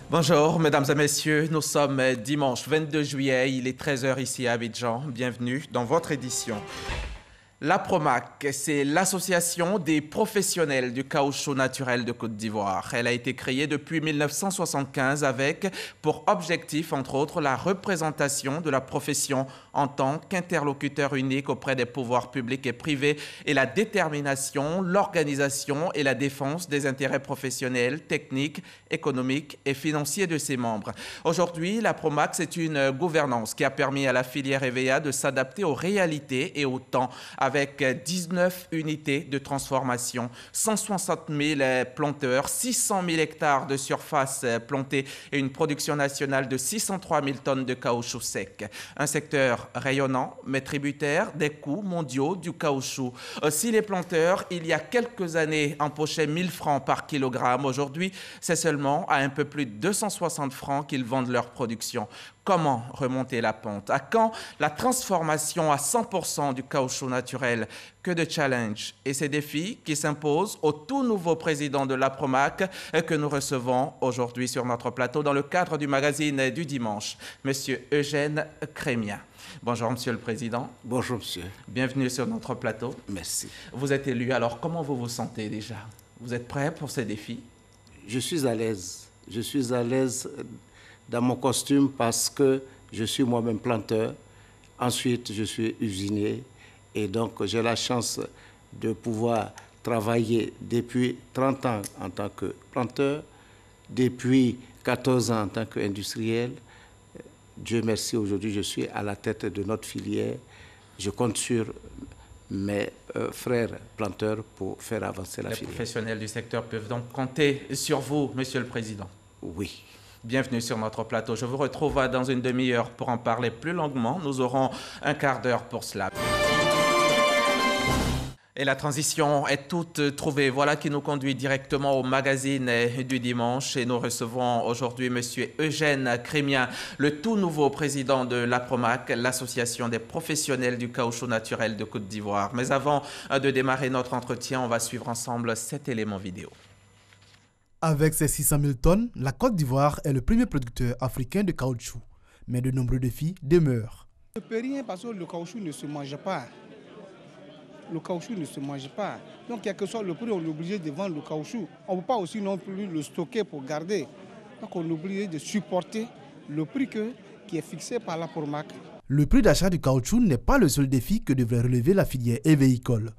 Bonjour, mesdames et messieurs. Nous sommes dimanche 22 juillet. Il est 13 h ici à Abidjan. Bienvenue dans votre édition. La Promac, c'est l'association des professionnels du caoutchouc naturel de Côte d'Ivoire. Elle a été créée depuis 1975 avec pour objectif, entre autres, la représentation de la profession en tant qu'interlocuteur unique auprès des pouvoirs publics et privés et la détermination, l'organisation et la défense des intérêts professionnels, techniques, économiques et financiers de ses membres. Aujourd'hui, la Promac, c'est une gouvernance qui a permis à la filière EVA de s'adapter aux réalités et au temps avec 19 unités de transformation, 160 000 planteurs, 600 000 hectares de surface plantée et une production nationale de 603 000 tonnes de caoutchouc sec. Un secteur rayonnant, mais tributaire des coûts mondiaux du caoutchouc. Si les planteurs, il y a quelques années, empochaient 1 000 francs par kilogramme, aujourd'hui, c'est seulement à un peu plus de 260 francs qu'ils vendent leur production. Comment remonter la pente? À quand la transformation à 100% du caoutchouc naturel? Que de challenges et ces défis qui s'imposent au tout nouveau président de la Promac que nous recevons aujourd'hui sur notre plateau dans le cadre du magazine du dimanche, Monsieur Eugène Crémien. Bonjour, Monsieur le Président. Bonjour, Monsieur. Bienvenue sur notre plateau. Merci. Vous êtes élu, alors comment vous vous sentez déjà? Vous êtes prêt pour ces défis? Je suis à l'aise. Je suis à l'aise dans mon costume parce que je suis moi-même planteur. Ensuite, je suis usinier. Et donc, j'ai la chance de pouvoir travailler depuis 30 ans en tant que planteur, depuis 14 ans en tant qu'industriel. Dieu merci, aujourd'hui, je suis à la tête de notre filière. Je compte sur mes frères planteurs pour faire avancer la filière. Les professionnels du secteur peuvent donc compter sur vous, Monsieur le Président. Oui. Bienvenue sur notre plateau. Je vous retrouve dans une demi-heure pour en parler plus longuement. Nous aurons un quart d'heure pour cela. Et la transition est toute trouvée. Voilà qui nous conduit directement au magazine du dimanche. Et nous recevons aujourd'hui M. Eugène Crémien, le tout nouveau président de la Promac, l'association des professionnels du caoutchouc naturel de Côte d'Ivoire. Mais avant de démarrer notre entretien, on va suivre ensemble cet élément vidéo. Avec ses 600 000 tonnes, la Côte d'Ivoire est le premier producteur africain de caoutchouc. Mais de nombreux défis demeurent. On ne peut rien parce que le caoutchouc ne se mange pas. Le caoutchouc ne se mange pas. Donc, quel que soit le prix, on est obligé de vendre le caoutchouc. On ne peut pas aussi non plus le stocker pour garder. Donc, on est obligé de supporter le prix qui est fixé par la Promac. Le prix d'achat du caoutchouc n'est pas le seul défi que devrait relever la filière évéicole.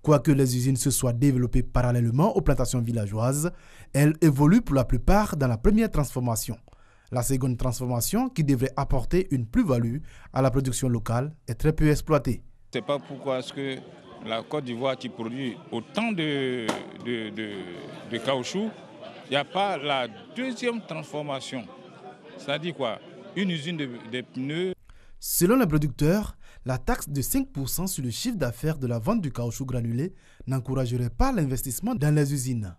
Quoique les usines se soient développées parallèlement aux plantations villageoises, elles évoluent pour la plupart dans la première transformation. La seconde transformation, qui devrait apporter une plus-value à la production locale, est très peu exploitée. Je ne sais pas pourquoi est-ce que la Côte d'Ivoire qui produit autant de caoutchouc, il n'y a pas la deuxième transformation. C'est-à-dire quoi? Une usine de pneus. Selon les producteurs, la taxe de 5% sur le chiffre d'affaires de la vente du caoutchouc granulé n'encouragerait pas l'investissement dans les usines.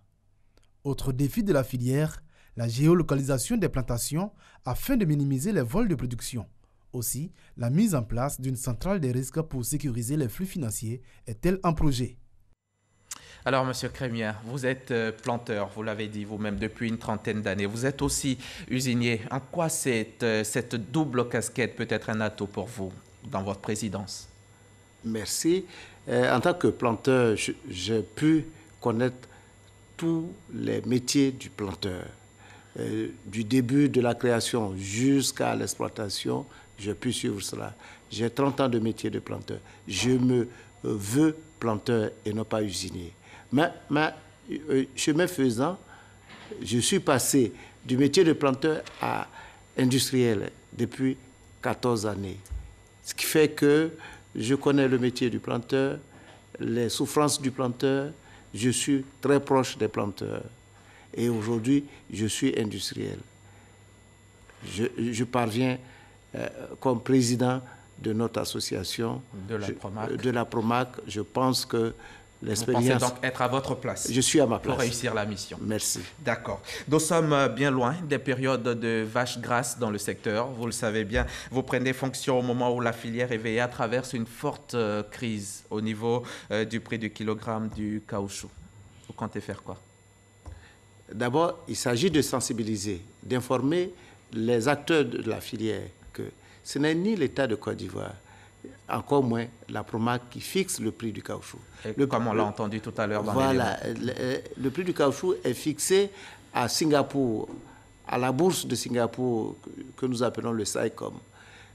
Autre défi de la filière, la géolocalisation des plantations afin de minimiser les vols de production. Aussi, la mise en place d'une centrale des risques pour sécuriser les flux financiers est-elle un projet? Alors, Monsieur Crémien, vous êtes planteur, vous l'avez dit vous-même, depuis une trentaine d'années. Vous êtes aussi usinier. En quoi cette double casquette peut être un atout pour vous dans votre présidence? Merci. En tant que planteur, j'ai pu connaître tous les métiers du planteur. Du début de la création jusqu'à l'exploitation, j'ai pu suivre cela. J'ai 30 ans de métier de planteur. Je me veux planteur et non pas usinier. Mais chemin faisant, je suis passé du métier de planteur à industriel depuis 14 années. Ce qui fait que je connais le métier du planteur, les souffrances du planteur. Je suis très proche des planteurs. Et aujourd'hui, je suis industriel. Je parviens comme président de notre association de la Promac. Je pense que l'expérience... Vous pensez donc être à votre place? Je suis à ma place. Pour réussir la mission. Merci. D'accord. Nous sommes bien loin des périodes de vaches grasses dans le secteur. Vous le savez bien, vous prenez fonction au moment où la filière EVA traverse une forte crise au niveau du prix du kilogramme du caoutchouc. Vous comptez faire quoi? D'abord, il s'agit de sensibiliser, d'informer les acteurs de la filière que ce n'est ni l'État de Côte d'Ivoire, encore moins la Promac qui fixe le prix du caoutchouc. Comme on l'a entendu tout à l'heure dans voilà, le prix du caoutchouc est fixé à Singapour, à la bourse de Singapour que nous appelons le SAICOM.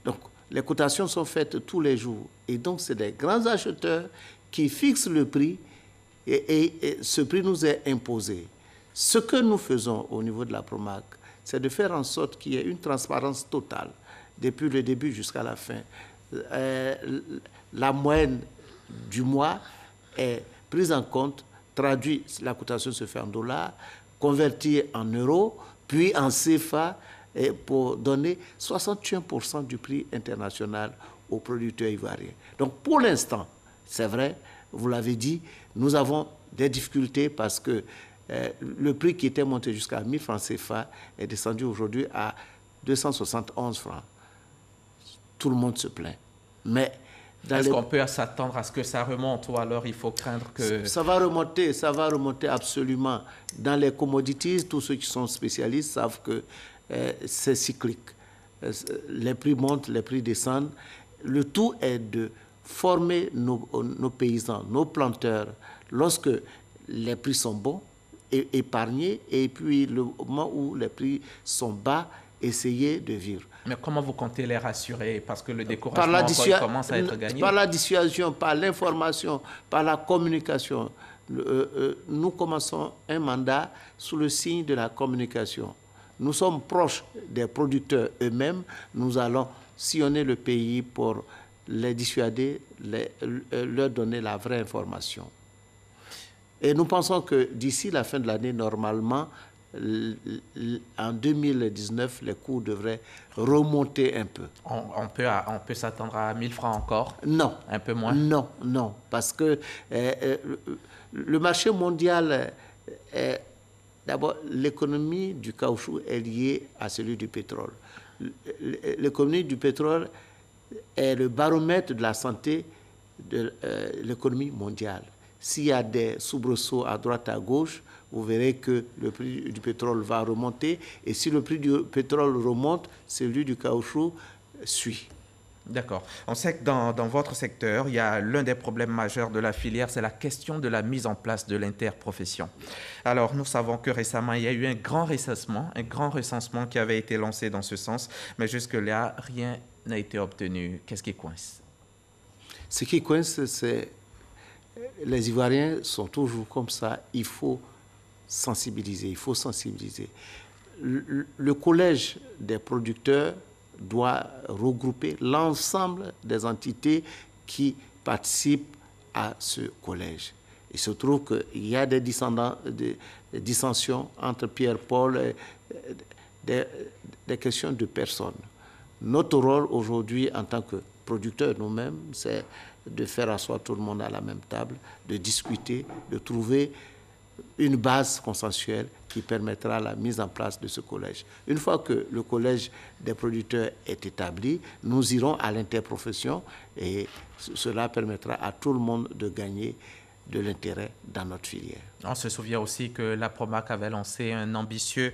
Donc, les cotations sont faites tous les jours. Et donc, c'est des grands acheteurs qui fixent le prix et ce prix nous est imposé. Ce que nous faisons au niveau de la Promac, c'est de faire en sorte qu'il y ait une transparence totale depuis le début jusqu'à la fin. La moyenne du mois est prise en compte, traduite, la cotation se fait en dollars, convertie en euros, puis en CFA, pour donner 61% du prix international aux producteurs ivoiriens. Donc pour l'instant, c'est vrai, vous l'avez dit, nous avons des difficultés parce que le prix qui était monté jusqu'à 1000 francs CFA est descendu aujourd'hui à 271 francs. Tout le monde se plaint. Mais est-ce qu'on peut s'attendre à ce que ça remonte ou alors il faut craindre que... Ça va remonter absolument. Dans les commodities, tous ceux qui sont spécialistes savent que c'est cyclique. Les prix montent, les prix descendent. Le tout est de former nos paysans, nos planteurs, lorsque les prix sont bons, épargner, et puis le moment où les prix sont bas, essayer de vivre. Mais comment vous comptez les rassurer? Parce que le découragement il commence à être gagné. Par la dissuasion, par l'information, par la communication. Nous commençons un mandat sous le signe de la communication. Nous sommes proches des producteurs eux-mêmes. Nous allons sillonner le pays pour les dissuader, leur donner la vraie information. Et nous pensons que d'ici la fin de l'année, normalement, en 2019, les coûts devraient remonter un peu. On peut s'attendre à 1000 francs encore? Non. Un peu moins? Non, parce que le marché mondial, d'abord, l'économie du caoutchouc est liée à celui du pétrole. L'économie du pétrole est le baromètre de la santé de l'économie mondiale. S'il y a des soubresauts à droite, à gauche, vous verrez que le prix du pétrole va remonter. Et si le prix du pétrole remonte, celui du caoutchouc suit. D'accord. On sait que dans votre secteur, il y a l'un des problèmes majeurs de la filière, c'est la question de la mise en place de l'interprofession. Alors, nous savons que récemment, il y a eu un grand recensement qui avait été lancé dans ce sens, mais jusque-là, rien n'a été obtenu. Qu'est-ce qui coince? Ce qui coince, c'est... Les Ivoiriens sont toujours comme ça. Il faut sensibiliser, Le collège des producteurs doit regrouper l'ensemble des entités qui participent à ce collège. Il se trouve qu'il y a des dissensions entre Pierre-Paul, des questions de personnes. Notre rôle aujourd'hui en tant que producteurs nous-mêmes, c'est de faire asseoir tout le monde à la même table, de discuter, de trouver une base consensuelle qui permettra la mise en place de ce collège. Une fois que le collège des producteurs est établi, nous irons à l'interprofession et cela permettra à tout le monde de gagner de l'intérêt dans notre filière. On se souvient aussi que la Promac avait lancé un ambitieux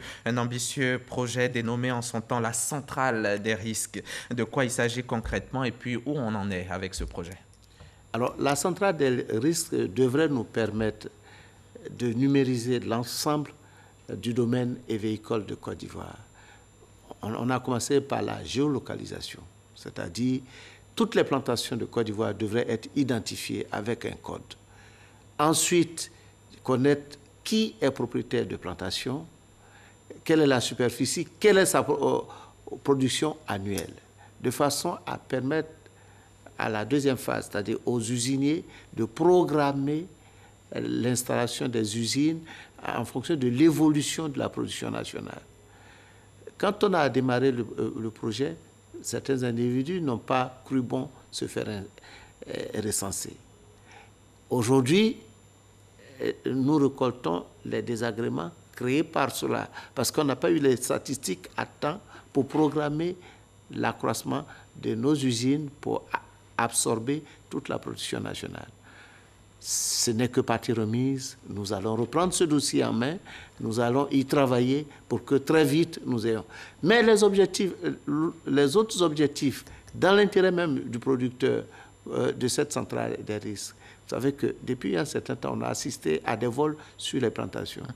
projet dénommé en son temps la centrale des risques. De quoi il s'agit concrètement et puis où on en est avec ce projet? Alors, la centrale des risques devrait nous permettre de numériser l'ensemble du domaine évéicole de Côte d'Ivoire. On a commencé par la géolocalisation, c'est-à-dire toutes les plantations de Côte d'Ivoire devraient être identifiées avec un code. Ensuite, connaître qui est propriétaire de plantation, quelle est la superficie, quelle est sa production annuelle, de façon à permettre à la deuxième phase, c'est-à-dire aux usiniers, de programmer l'installation des usines en fonction de l'évolution de la production nationale. Quand on a démarré le projet, certains individus n'ont pas cru bon se faire recenser. Aujourd'hui, nous récoltons les désagréments créés par cela, parce qu'on n'a pas eu les statistiques à temps pour programmer l'accroissement de nos usines pour absorber toute la production nationale. ce n'est que partie remise. Nous allons reprendre ce dossier en main. Nous allons y travailler pour que très vite nous ayons. Mais les autres objectifs, dans l'intérêt même du producteur de cette centrale des risques, vous savez que depuis un certain temps, on a assisté à des vols sur les plantations.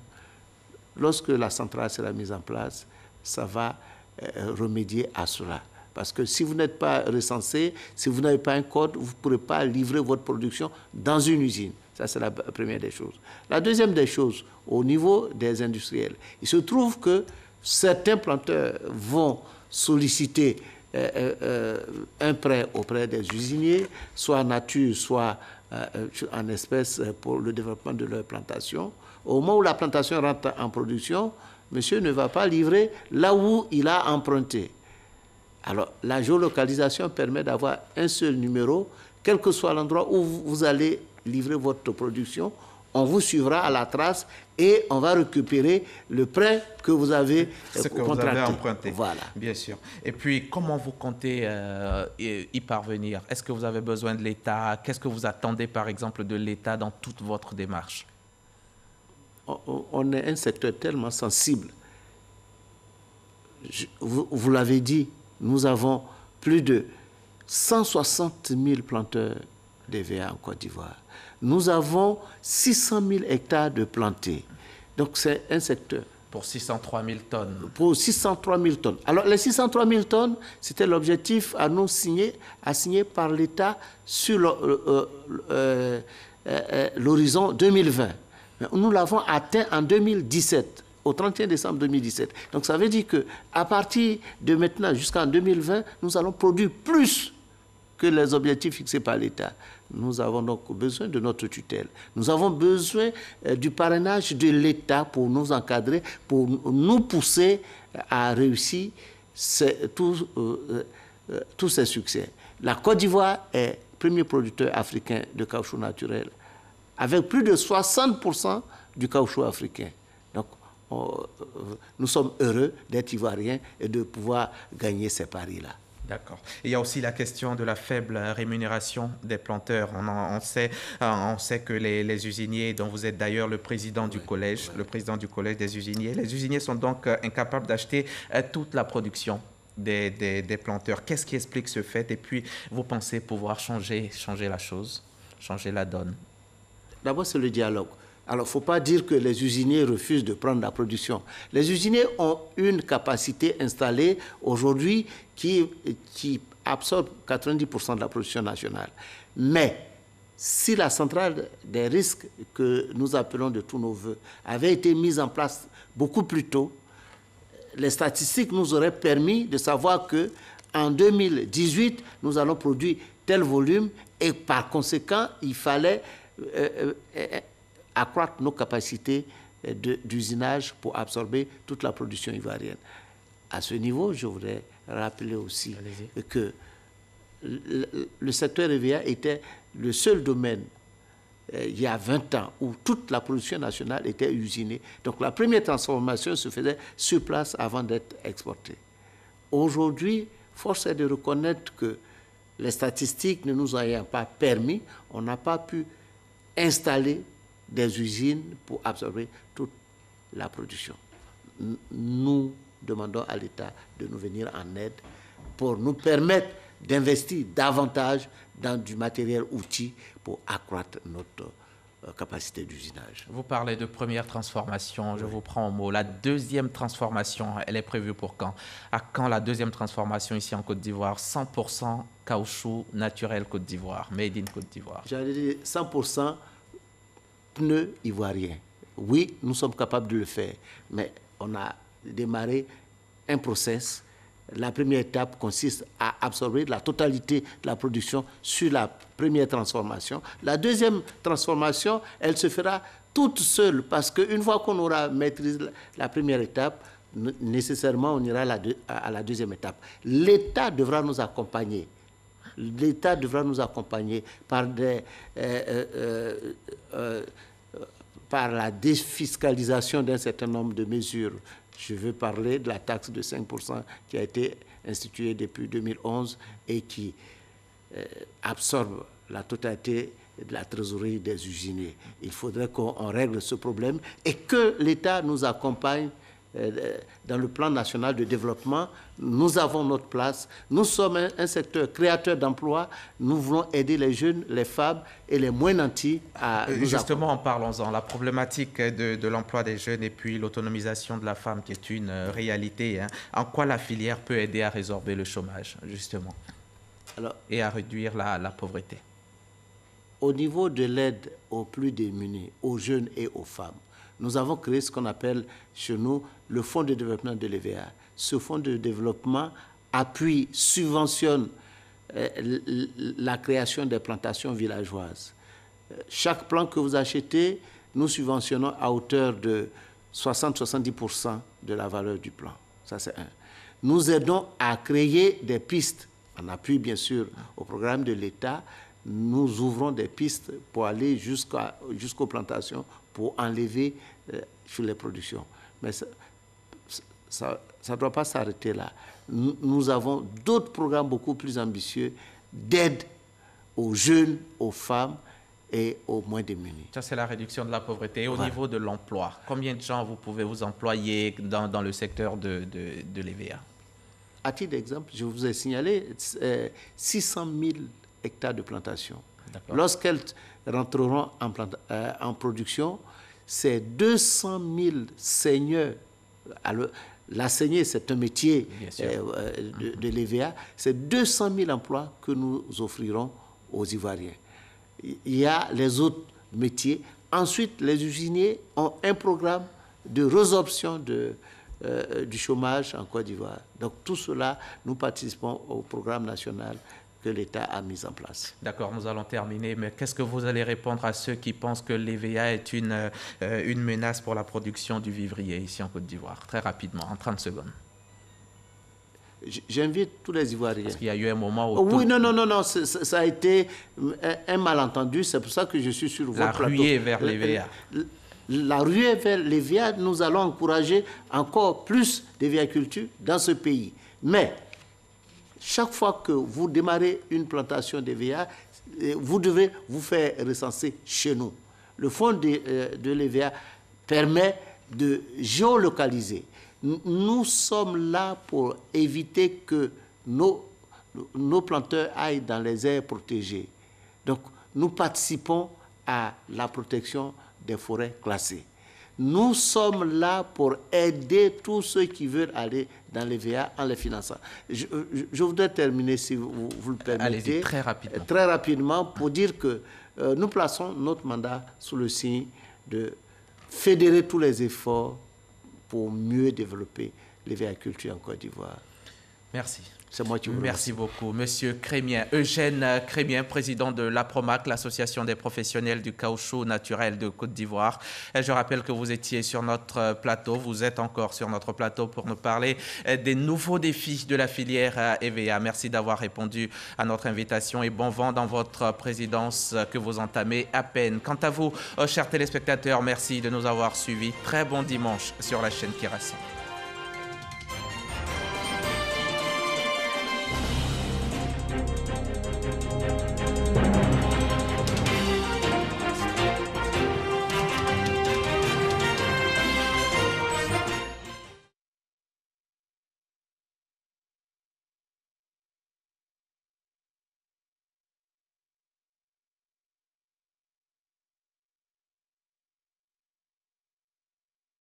Lorsque la centrale sera mise en place, ça va remédier à cela. Parce que si vous n'êtes pas recensé, si vous n'avez pas un code, vous ne pourrez pas livrer votre production dans une usine. Ça, c'est la première des choses. La deuxième des choses, au niveau des industriels, il se trouve que certains planteurs vont solliciter un prêt auprès des usiniers, soit en nature, soit en espèces pour le développement de leur plantation. Au moment où la plantation rentre en production, monsieur ne va pas livrer là où il a emprunté. Alors, la géolocalisation permet d'avoir un seul numéro, quel que soit l'endroit où vous allez livrer votre production, on vous suivra à la trace et on va récupérer le prêt que vous avez contracté. Vous avez emprunté. Voilà. Bien sûr. Et puis, comment vous comptez y parvenir? Est-ce que vous avez besoin de l'État? Qu'est-ce que vous attendez, par exemple, de l'État dans toute votre démarche? On est un secteur tellement sensible. Vous l'avez dit, nous avons plus de 160 000 planteurs d'EVA en Côte d'Ivoire. Nous avons 600 000 hectares de plantés. Donc c'est un secteur. Pour 603 000 tonnes. Pour 603 000 tonnes. Alors les 603 000 tonnes, c'était l'objectif à signer par l'État sur l'horizon 2020. Mais nous l'avons atteint en 2017. Au 31 décembre 2017. Donc ça veut dire qu'à partir de maintenant jusqu'en 2020, nous allons produire plus que les objectifs fixés par l'État. Nous avons donc besoin de notre tutelle. Nous avons besoin du parrainage de l'État pour nous encadrer, pour nous pousser à réussir tous ces succès. La Côte d'Ivoire est premier producteur africain de caoutchouc naturel, avec plus de 60% du caoutchouc africain. Donc, nous sommes heureux d'être ivoiriens et de pouvoir gagner ces paris-là. D'accord. Il y a aussi la question de la faible rémunération des planteurs. On sait que les usiniers, dont vous êtes d'ailleurs le président du collège, le président du collège des usiniers, les usiniers sont donc incapables d'acheter toute la production des planteurs. Qu'est-ce qui explique ce fait? Et puis, vous pensez pouvoir changer la chose, changer la donne? D'abord, c'est le dialogue. Alors, il ne faut pas dire que les usiniers refusent de prendre la production. Les usiniers ont une capacité installée aujourd'hui qui absorbe 90% de la production nationale. Mais si la centrale des risques que nous appelons de tous nos voeux avait été mise en place beaucoup plus tôt, les statistiques nous auraient permis de savoir qu'en 2018, nous allons produire tel volume et par conséquent, il fallait accroître nos capacités d'usinage pour absorber toute la production ivoirienne. À ce niveau, je voudrais rappeler aussi que le secteur EVA était le seul domaine, il y a 20 ans, où toute la production nationale était usinée. Donc la première transformation se faisait sur place avant d'être exportée. Aujourd'hui, force est de reconnaître que les statistiques ne nous ayant pas permis, on n'a pas pu installer des usines pour absorber toute la production. Nous demandons à l'État de nous venir en aide pour nous permettre d'investir davantage dans du matériel outil pour accroître notre capacité d'usinage. Vous parlez de première transformation, je vous prends au mot. La deuxième transformation, elle est prévue pour quand? À quand la deuxième transformation ici en Côte d'Ivoire? 100% caoutchouc naturel Côte d'Ivoire, made in Côte d'Ivoire. J'allais dire 100% pneus ivoiriens. Oui, nous sommes capables de le faire, mais on a démarré un process. La première étape consiste à absorber la totalité de la production sur la première transformation. La deuxième transformation, elle se fera toute seule parce qu'une fois qu'on aura maîtrisé la première étape, nécessairement on ira à la deuxième étape. L'État devra nous accompagner. L'État devra nous accompagner par la défiscalisation d'un certain nombre de mesures. Je veux parler de la taxe de 5% qui a été instituée depuis 2011 et qui absorbe la totalité de la trésorerie des usiniers. Il faudrait qu'on règle ce problème et que l'État nous accompagne dans le plan national de développement. Nous avons notre place. Nous sommes un secteur créateur d'emplois. Nous voulons aider les jeunes, les femmes et les moins nantis à nous justement, parlons-en. La problématique de l'emploi des jeunes et puis l'autonomisation de la femme qui est une réalité. Hein. En quoi la filière peut aider à résorber le chômage, justement, et à réduire la pauvreté? Au niveau de l'aide aux plus démunis, aux jeunes et aux femmes, nous avons créé ce qu'on appelle chez nous le Fonds de développement de l'EVA. Ce fonds de développement appuie, subventionne la création des plantations villageoises. Chaque plant que vous achetez, nous subventionnons à hauteur de 60-70% de la valeur du plant. Ça, c'est un. Nous aidons à créer des pistes, en appui bien sûr au programme de l'État. Nous ouvrons des pistes pour aller jusqu'aux plantations, pour enlever sur les productions. Mais ça ne doit pas s'arrêter là. Nous avons d'autres programmes beaucoup plus ambitieux d'aide aux jeunes, aux femmes et aux moins démunis. Ça, c'est la réduction de la pauvreté. Et au niveau de l'emploi, combien de gens vous pouvez vous employer dans le secteur de l'EVA? À titre d'exemple, je vous ai signalé 600 000 hectares de plantation. Lorsqu'elles rentreront en production, c'est 200 000 seigneurs. Alors, la saignée, c'est un métier de l'EVA. C'est 200 000 emplois que nous offrirons aux Ivoiriens. Il y a les autres métiers. Ensuite, les usiniers ont un programme de résorption du chômage en Côte d'Ivoire. Donc, tout cela, nous participons au programme national que l'État a mis en place. D'accord, nous allons terminer, mais qu'est-ce que vous allez répondre à ceux qui pensent que l'EVA est une menace pour la production du vivrier ici en Côte d'Ivoire? Très rapidement, en 30 secondes. J'invite tous les Ivoiriens. Parce qu'il y a eu un moment où... Oui, non, ça a été un malentendu, c'est pour ça que je suis sur votre plateau. La ruée vers l'EVA. La ruée vers l'EVA, nous allons encourager encore plus d'EVA-culture dans ce pays. Mais chaque fois que vous démarrez une plantation d'EVA, vous devez vous faire recenser chez nous. Le fonds de l'EVA permet de géolocaliser. Nous sommes là pour éviter que nos planteurs aillent dans les aires protégées. Donc, nous participons à la protection des forêts classées. Nous sommes là pour aider tous ceux qui veulent aller dans l'EVA en les finançant. Je voudrais terminer, si vous le permettez. Allez-y, très rapidement. Très rapidement, pour dire que nous plaçons notre mandat sous le signe de fédérer tous les efforts pour mieux développer l'EVA-culture en Côte d'Ivoire. Merci. C'est moi qui vous remercie. Merci beaucoup. Monsieur Crémien, Eugène Crémien, président de l'APROMAC, l'Association des professionnels du caoutchouc naturel de Côte d'Ivoire. Je rappelle que vous étiez sur notre plateau, vous êtes encore sur notre plateau pour nous parler des nouveaux défis de la filière EVA. Merci d'avoir répondu à notre invitation et bon vent dans votre présidence que vous entamez à peine. Quant à vous, chers téléspectateurs, merci de nous avoir suivis. Très bon dimanche sur la chaîne qui rassemble.